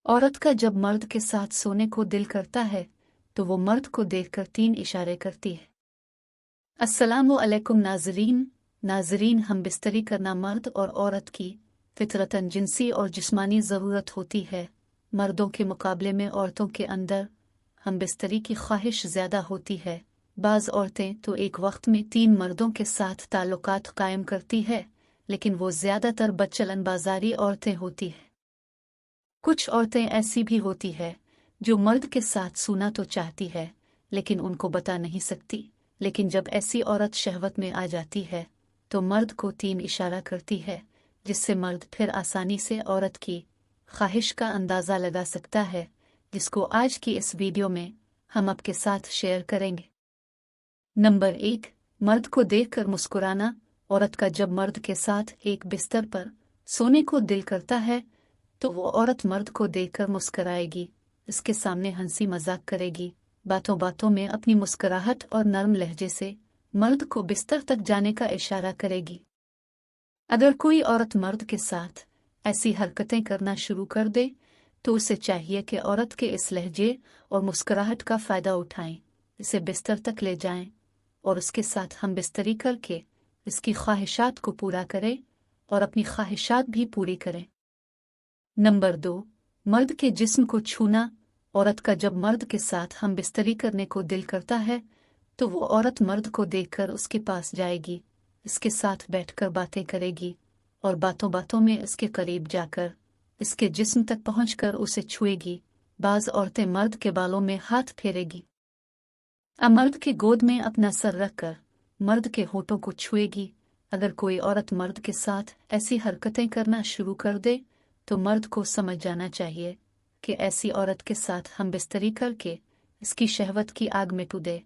औरत का जब मर्द के साथ सोने को दिल करता है तो वो मर्द को देखकर 3 इशारे करती है। अस्सलामु अलैकुम नाजरीन, हम बिस्तरी करना मर्द और औरत की फितरतन जिनसी और जिस्मानी ज़रूरत होती है। मर्दों के मुकाबले में औरतों के अंदर हम बिस्तरी की ख्वाहिश ज़्यादा होती है। बाज़ औरतें तो एक वक्त में 3 मर्दों के साथ ताल्लुकात कायम करती है, लेकिन वो ज़्यादातर बदचलन बाजारी औरतें होती हैं। कुछ औरतें ऐसी भी होती है जो मर्द के साथ सोना तो चाहती है लेकिन उनको बता नहीं सकती, लेकिन जब ऐसी औरत शहवत में आ जाती है तो मर्द को 3 इशारा करती है, जिससे मर्द फिर आसानी से औरत की ख्वाहिश का अंदाज़ा लगा सकता है, जिसको आज की इस वीडियो में हम आपके साथ शेयर करेंगे। नंबर 1, मर्द को देखकर मुस्कुराना। औरत का जब मर्द के साथ एक बिस्तर पर सोने को दिल करता है तो वो औरत मर्द को देखकर मुस्कराएगी, इसके सामने हंसी मजाक करेगी, बातों बातों में अपनी मुस्कुराहट और नरम लहजे से मर्द को बिस्तर तक जाने का इशारा करेगी। अगर कोई औरत मर्द के साथ ऐसी हरकतें करना शुरू कर दे तो उसे चाहिए कि औरत के इस लहजे और मुस्कुराहट का फ़ायदा उठाएं, इसे बिस्तर तक ले जाएं और उसके साथ हम बिस्तरी करके इसकी ख्वाहिशात को पूरा करें और अपनी ख्वाहिशात भी पूरी करें। नंबर 2, मर्द के जिस्म को छूना। औरत का जब मर्द के साथ हम बिस्तरी करने को दिल करता है तो वो औरत मर्द को देखकर उसके पास जाएगी, इसके साथ बैठकर बातें करेगी और बातों बातों में इसके करीब जाकर इसके जिस्म तक पहुंचकर उसे छुएगी। बाज़ औरतें मर्द के बालों में हाथ फेरेगी, मर्द के गोद में अपना सर रखकर मर्द के होठों को छुएगी। अगर कोई औरत मर्द के साथ ऐसी हरकतें करना शुरू कर दे तो मर्द को समझ जाना चाहिए कि ऐसी औरत के साथ हम बिस्तरी करके इसकी शहवत की आग मिटा दे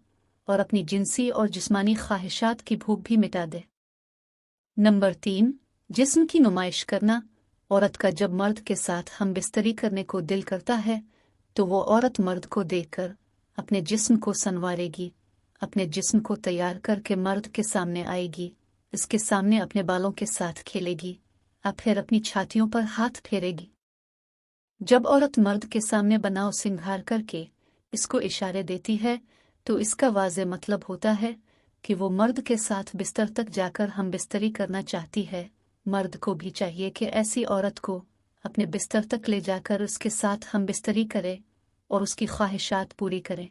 और अपनी जिनसी और जिस्मानी ख्वाहिशात की भूख भी मिटा दे। नंबर 3, जिस्म की नुमाइश करना। औरत का जब मर्द के साथ हम बिस्तरी करने को दिल करता है तो वो औरत मर्द को देखकर अपने जिस्म को संवारेगी, अपने जिस्म को तैयार करके मर्द के सामने आएगी, इसके सामने अपने बालों के साथ खेलेगी, फिर अपनी छातियों पर हाथ फेरेगी। जब औरत मर्द के सामने बनाव सिंगार करके इसको इशारे देती है तो इसका वाज़े मतलब होता है कि वो मर्द के साथ बिस्तर तक जाकर हम बिस्तरी करना चाहती है। मर्द को भी चाहिए कि ऐसी औरत को अपने बिस्तर तक ले जाकर उसके साथ हम बिस्तरी करे और उसकी ख्वाहिशात पूरी करे।